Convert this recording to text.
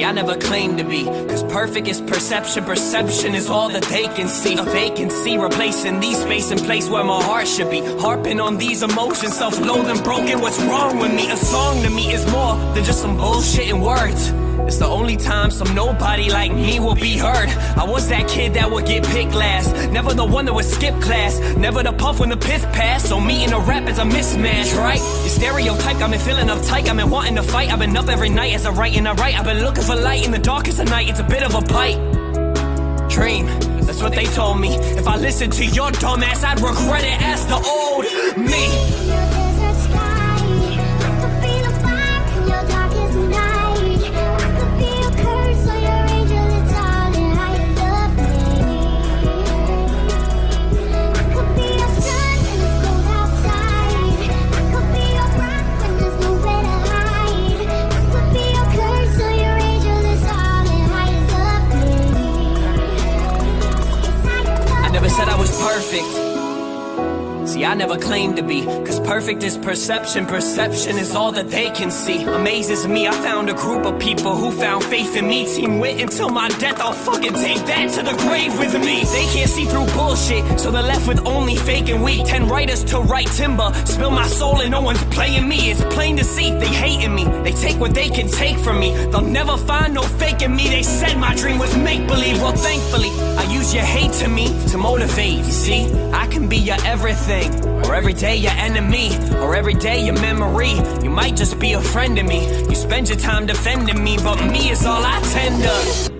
I never claimed to be, cause perfect is perception, perception is all that they can see. A vacancy replacing these space and place where my heart should be. Harping on these emotions, self-loathing, broken, what's wrong with me? A song to me is more than just some bullshit in words. It's the only time some nobody like me will be heard. I was that kid that would get picked last, never the one that would skip class, never the puff when the piff passed. So me and the rap is a mismatch, right? Your stereotype got me feeling uptight, I've been wanting to fight, I've been up every night as I write and I write. I've been looking for light in the darkest of night, it's a bit of a bite. Dream, that's what they told me. If I listened to your dumb ass, I'd regret it as the old me. Said I was perfect. See, I never claimed to be, cause perfect is perception, perception is all that they can see. Amazes me, I found a group of people who found faith in me. Team wit until my death, I'll fucking take that to the grave with me. They can't see through bullshit, so they're left with only fake and weak. 10 writers to write timber, spill my soul and no one's playing me. It's plain to see, they hating me, they take what they can take from me. They'll never find no faking me, they said my dream was make-believe. Well, thankfully, I use your hate to me to motivate. You see, I can be your everything, or every day your enemy, or every day your memory. You might just be a friend to me, you spend your time defending me, but me is all I tend to